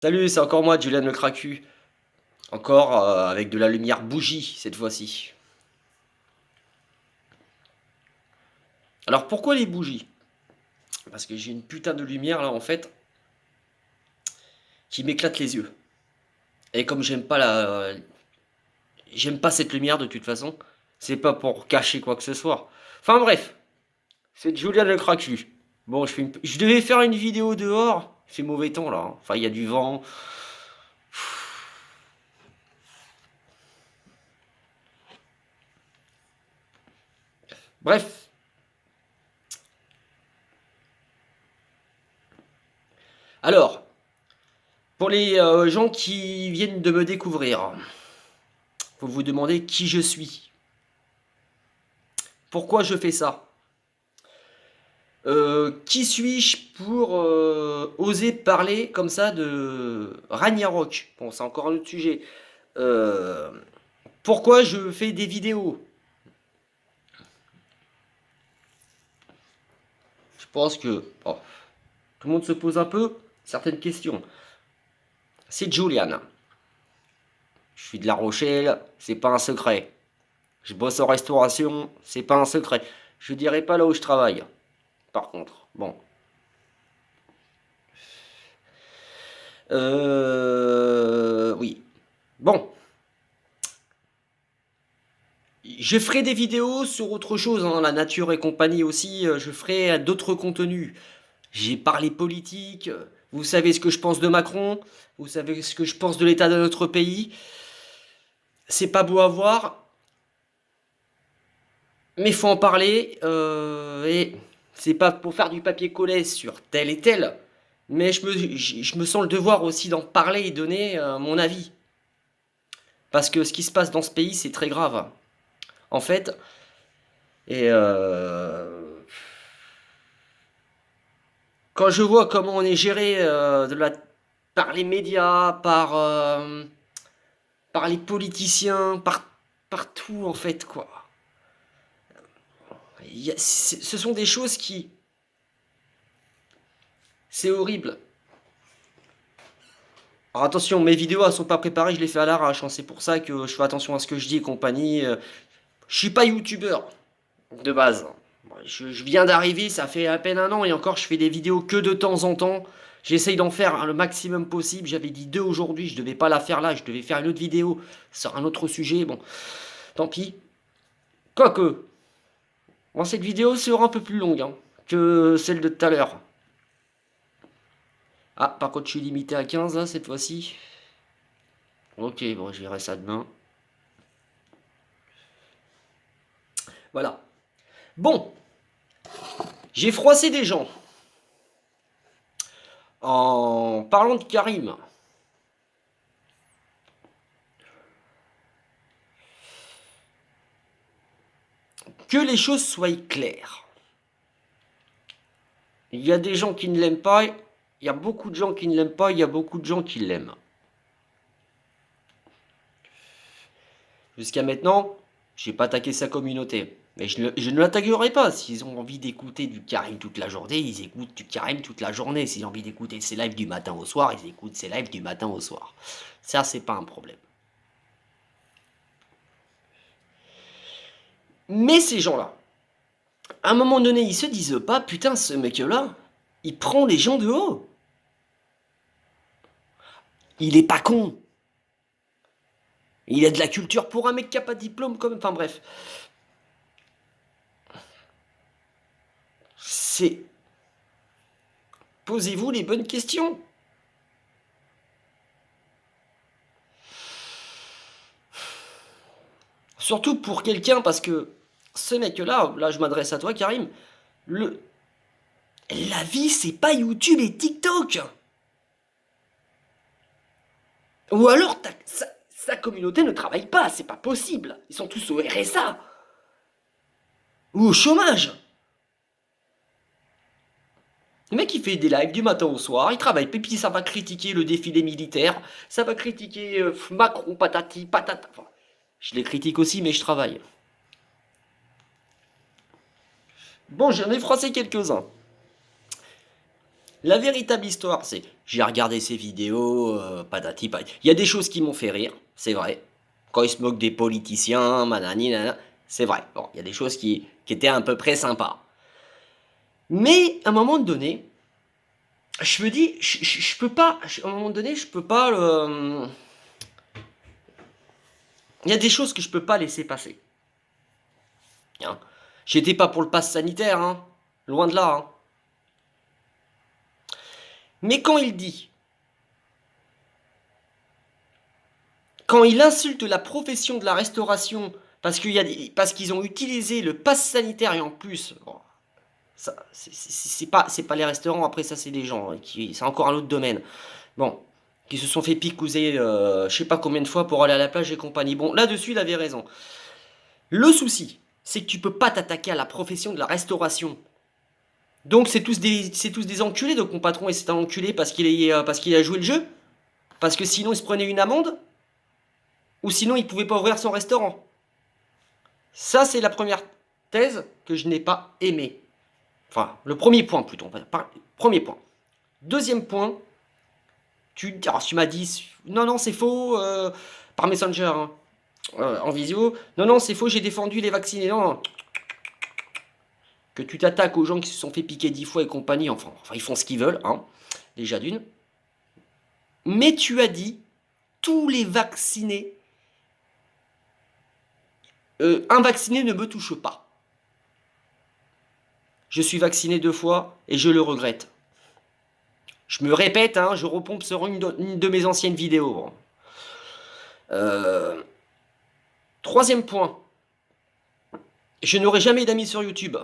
Salut, c'est encore moi, Julian le Cracu. Encore avec de la lumière bougie cette fois-ci. Alors pourquoi les bougies? Parce que j'ai une putain de lumière là en fait qui m'éclate les yeux. Et comme j'aime pas cette lumière de toute façon, c'est pas pour cacher quoi que ce soit. Enfin bref, c'est Julian le Cracu. Bon, je devais faire une vidéo dehors. Il fait mauvais temps là, hein. Enfin, il y a du vent. Bref. Alors, pour les gens qui viennent de me découvrir, vous vous demandez qui je suis. Pourquoi je fais ça? Qui suis-je pour oser parler comme ça de Ragnarok? Bon, c'est encore un autre sujet. Euh, Pourquoi je fais des vidéos? Je pense que bon, tout le monde se pose un peu certaines questions. C'est Julian. Je suis de La Rochelle, c'est pas un secret. Je bosse en restauration, c'est pas un secret. Je dirais pas là où je travaille. Par contre, bon. Oui. Bon, je ferai des vidéos sur autre chose, hein, la nature et compagnie aussi. Je ferai d'autres contenus. J'ai parlé politique. Vous savez ce que je pense de Macron. Vous savez ce que je pense de l'état de notre pays. C'est pas beau à voir, mais faut en parler. Et c'est pas pour faire du papier-collé sur tel et tel, mais je me sens le devoir aussi d'en parler et donner mon avis. Parce que ce qui se passe dans ce pays, c'est très grave. En fait, et quand je vois comment on est géré par les médias, par les politiciens, par tout en fait, quoi. Ce sont des choses qui... C'est horrible. Alors attention, mes vidéos elles sont pas préparées, je les fais à l'arrache, hein. C'est pour ça que je fais attention à ce que je dis et compagnie. Je suis pas youtubeur de base. Je viens d'arriver, ça fait à peine un an et encore je fais des vidéos que de temps en temps. J'essaye d'en faire le maximum possible. J'avais dit deux aujourd'hui, je devais pas la faire là, je devais faire une autre vidéo sur un autre sujet. Bon, tant pis. Quoique, bon, cette vidéo sera un peu plus longue hein, que celle de tout à l'heure. Ah, par contre, je suis limité à 15 là cette fois-ci. Ok, bon, je verrai ça demain. Voilà. Bon, j'ai froissé des gens en parlant de Karim. Que les choses soient claires. Il y a des gens qui ne l'aiment pas, il y a beaucoup de gens qui ne l'aiment pas, il y a beaucoup de gens qui l'aiment. Jusqu'à maintenant, j'ai pas attaqué sa communauté. Mais je ne l'attaquerai pas. S'ils ont envie d'écouter du Karim toute la journée, ils écoutent du Karim toute la journée. S'ils ont envie d'écouter ses lives du matin au soir, ils écoutent ses lives du matin au soir. Ça, c'est pas un problème. Mais ces gens-là, à un moment donné, ils se disent pas, putain, ce mec-là, il prend les gens de haut. Il est pas con. Il a de la culture pour un mec qui a pas de diplôme comme... Enfin bref. C'est... Posez-vous les bonnes questions. Surtout pour quelqu'un, parce que ce mec-là, là je m'adresse à toi Karim, le... la vie c'est pas YouTube et TikTok. Ou alors sa communauté ne travaille pas, c'est pas possible. Ils sont tous au RSA. Ou au chômage. Le mec il fait des lives du matin au soir, il travaille, et puis ça va critiquer le défilé militaire, ça va critiquer Macron, patati, patata. Enfin, je les critique aussi mais je travaille. Bon, j'en ai froissé quelques-uns. La véritable histoire, c'est j'ai regardé ses vidéos, patati patati. Il y a des choses qui m'ont fait rire, c'est vrai. Quand il se moque des politiciens, manani, nanana, c'est vrai. Bon, il y a des choses qui étaient à peu près sympas. Mais à un moment donné, je me dis, je peux pas, à un moment donné, je peux pas le. Il y a des choses que je peux pas laisser passer. Hein. J'étais pas pour le pass sanitaire, hein. Loin de là. Hein. Mais quand il insulte la profession de la restauration parce qu'ils ont utilisé le pass sanitaire et en plus, bon, ça, c'est pas les restaurants. Après ça, c'est des gens c'est encore un autre domaine. Bon, qui se sont fait picouser, je sais pas combien de fois pour aller à la plage et compagnie. Bon, là-dessus, il avait raison. Le souci, c'est que tu peux pas t'attaquer à la profession de la restauration. Donc c'est tous des enculés. Donc mon patron est un enculé parce qu'il a joué le jeu, parce que sinon il se prenait une amende, ou sinon il pouvait pas ouvrir son restaurant. Ça c'est la première thèse que je n'ai pas aimée. Enfin, le premier point plutôt. Premier point. Deuxième point, tu m'as dit non non c'est faux par Messenger, hein, en visio. Non non c'est faux, j'ai défendu les vaccinés. Non, non. Que tu t'attaques aux gens qui se sont fait piquer 10 fois et compagnie. Enfin ils font ce qu'ils veulent, hein, déjà d'une. Mais tu as dit tous les vaccinés. Un vacciné ne me touche pas. Je suis vacciné 2 fois et je le regrette. Je me répète, hein, je repompe sur une de mes anciennes vidéos. Euh, Troisième point, je n'aurai jamais d'amis sur YouTube.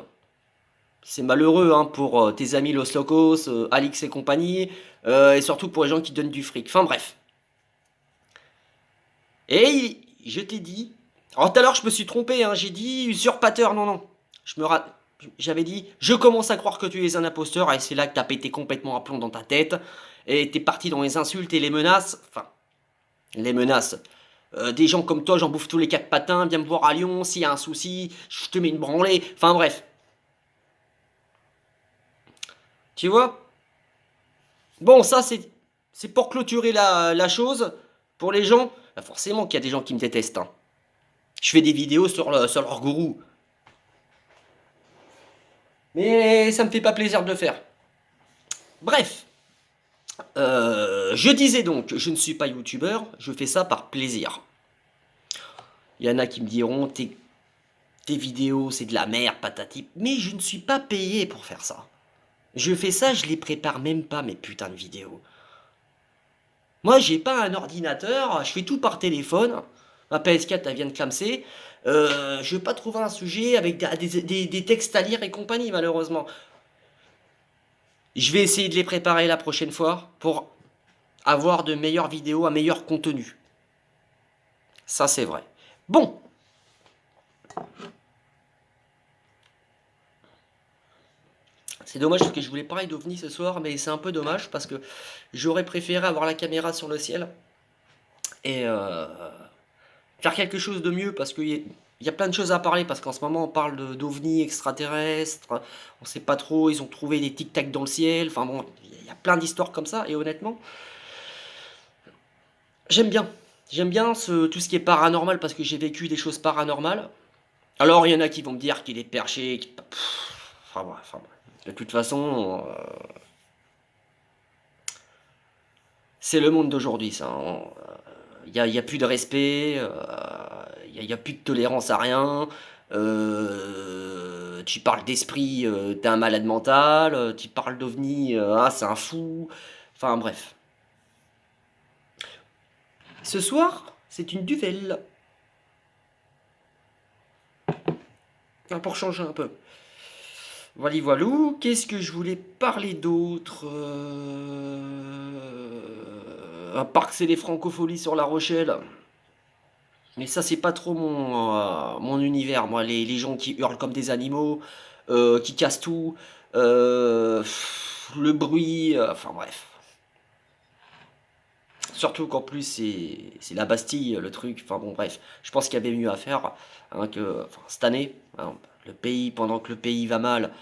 C'est malheureux, hein, pour tes amis Los Locos, Alix et compagnie, et surtout pour les gens qui donnent du fric. Enfin bref. Et je t'ai dit... Alors tout à l'heure je me suis trompé, hein, j'ai dit usurpateur, non non. J'avais dit, je commence à croire que tu es un imposteur, et c'est là que t'as pété complètement à plomb dans ta tête, et t'es parti dans les insultes et les menaces, enfin, les menaces. Des gens comme toi, j'en bouffe tous les 4 patins, viens me voir à Lyon, s'il y a un souci, je te mets une branlée, enfin bref. Tu vois? Bon, ça c'est pour clôturer la chose, pour les gens, bah, forcément qu'il y a des gens qui me détestent, hein. Je fais des vidéos sur leur gourou. Mais ça me fait pas plaisir de le faire. Bref. Je disais donc, je ne suis pas youtubeur, je fais ça par plaisir. Il y en a qui me diront, tes vidéos c'est de la merde, patati. Mais je ne suis pas payé pour faire ça. Je fais ça, je les prépare même pas, mes putains de vidéos. Moi, j'ai pas un ordinateur, je fais tout par téléphone. Ma PS4, elle vient de clamser. Je vais pas trouver un sujet avec des textes à lire et compagnie, malheureusement. Je vais essayer de les préparer la prochaine fois pour avoir de meilleures vidéos, un meilleur contenu. Ça, c'est vrai. Bon. C'est dommage parce que je voulais parler d'OVNI ce soir, mais c'est un peu dommage parce que j'aurais préféré avoir la caméra sur le ciel et faire quelque chose de mieux parce qu'il y a plein de choses à parler parce qu'en ce moment on parle d'OVNI extraterrestres, on sait pas trop, ils ont trouvé des tic-tac dans le ciel, enfin bon, il y a plein d'histoires comme ça et honnêtement, j'aime bien. J'aime bien tout ce qui est paranormal parce que j'ai vécu des choses paranormales. Alors il y en a qui vont me dire qu'il est perché, enfin bref, enfin bref. De toute façon, c'est le monde d'aujourd'hui, ça. Il y a plus de respect, il y a plus de tolérance à rien. Tu parles d'esprit, t'es un malade mental. Tu parles d'ovni, ah, c'est un fou. Enfin bref. Ce soir, c'est une duvel. Enfin, pour changer un peu. Voilà, voilou. Qu'est-ce que je voulais parler d'autre à part que c'est les francopholies sur La Rochelle. Mais ça, c'est pas trop mon univers, moi. Les gens qui hurlent comme des animaux, qui cassent tout, le bruit, enfin bref. Surtout qu'en plus, c'est la Bastille, le truc. Enfin bon, bref. Je pense qu'il y avait mieux à faire, hein, enfin, cette année. Hein, pendant que le pays va mal,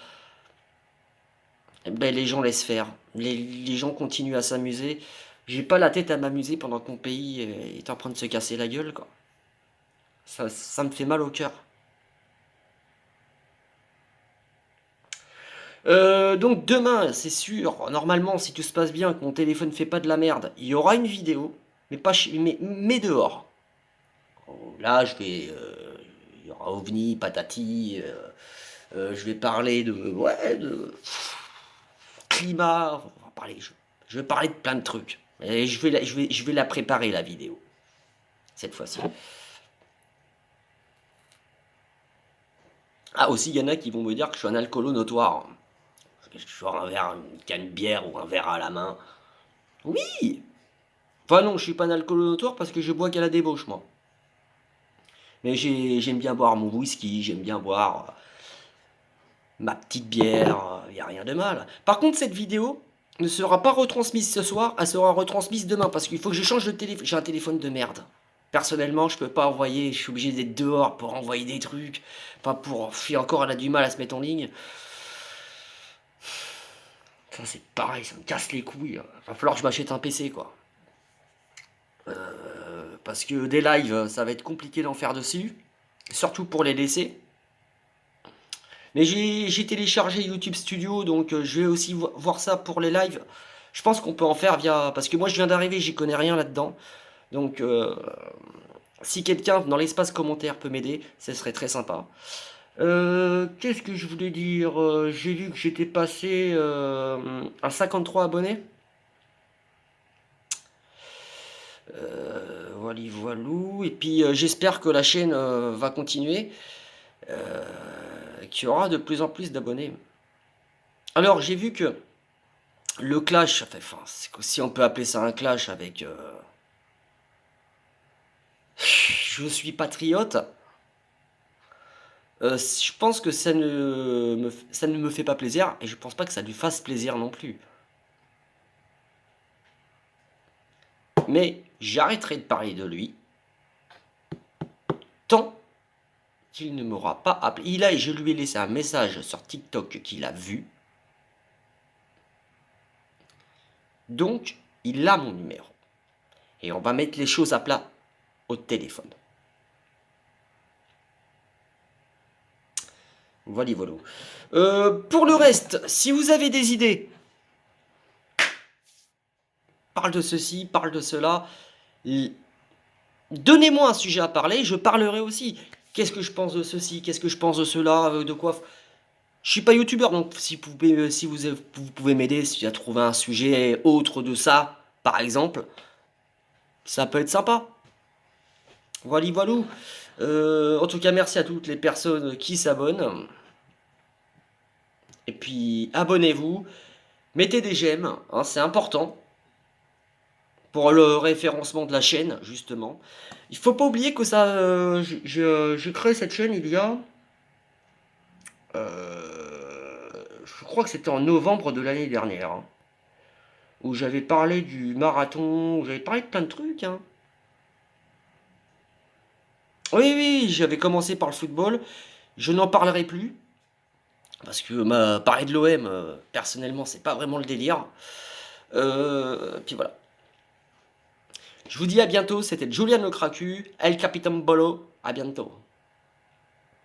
Ben, les gens laissent faire. Les gens continuent à s'amuser. J'ai pas la tête à m'amuser pendant que mon pays est en train de se casser la gueule, quoi. Ça me fait mal au cœur. Donc demain, c'est sûr, normalement, si tout se passe bien, que mon téléphone fait pas de la merde, il y aura une vidéo, mais pas mais dehors. Là, il y aura OVNI, patati. Je vais parler de, ouais, de climat. On va parler, je vais parler de plein de trucs. Et je vais la préparer la vidéo cette fois-ci. Ah aussi, il y en a qui vont me dire que je suis un alcoolo notoire. Je suis un verre, une canne de bière ou un verre à la main. Oui. Enfin non, je suis pas un alcoolo notoire parce que je bois qu'à la débauche, moi. Mais j'aime bien boire mon whisky, j'aime bien boire ma petite bière, il n'y a rien de mal. Par contre, cette vidéo ne sera pas retransmise ce soir, elle sera retransmise demain parce qu'il faut que je change de téléphone. J'ai un téléphone de merde. Personnellement, je peux pas envoyer, je suis obligé d'être dehors pour envoyer des trucs, pas pour. Puis encore, elle a du mal à se mettre en ligne. Ça, c'est pareil, ça me casse les couilles. Va falloir que je m'achète un PC, quoi. Parce que des lives, ça va être compliqué d'en faire dessus, surtout pour les laisser. Mais j'ai téléchargé YouTube Studio, donc je vais aussi voir ça pour les lives. Je pense qu'on peut en faire via. Parce que moi je viens d'arriver, j'y connais rien là-dedans. Donc si quelqu'un dans l'espace commentaire peut m'aider, ce serait très sympa. Qu'est-ce que je voulais dire? J'ai vu que j'étais passé à 53 abonnés. Voilà, voilou. Et puis j'espère que la chaîne va continuer. Qu'il y aura de plus en plus d'abonnés. Alors j'ai vu que le clash, enfin, si on peut appeler ça un clash avec je suis patriote, je pense que ça ne me fait pas plaisir et je pense pas que ça lui fasse plaisir non plus. Mais j'arrêterai de parler de lui tant qu'il ne m'aura pas appelé. Je lui ai laissé un message sur TikTok qu'il a vu. Donc, il a mon numéro. Et on va mettre les choses à plat au téléphone. Voilà, voilà. Pour le reste, si vous avez des idées, parle de ceci, parle de cela. Donnez-moi un sujet à parler, je parlerai aussi. Qu'est-ce que je pense de ceci, qu'est-ce que je pense de cela, de quoi. Je suis pas youtubeur, donc si vous pouvez m'aider, si tu as trouvé un sujet autre de ça, par exemple, ça peut être sympa. Voilà, voilà. En tout cas, merci à toutes les personnes qui s'abonnent. Et puis, abonnez-vous, mettez des j'aime, hein, c'est important. Pour le référencement de la chaîne, justement. Il faut pas oublier que ça, je crée cette chaîne il y a, je crois que c'était en novembre de l'année dernière, hein, où j'avais parlé du marathon, où j'avais parlé de plein de trucs, hein. Oui, oui, j'avais commencé par le football, je n'en parlerai plus, parce que parler de l'OM, personnellement, c'est pas vraiment le délire. Puis voilà. Je vous dis à bientôt, c'était Julian le Cracu, El Capitan Bolo, à bientôt.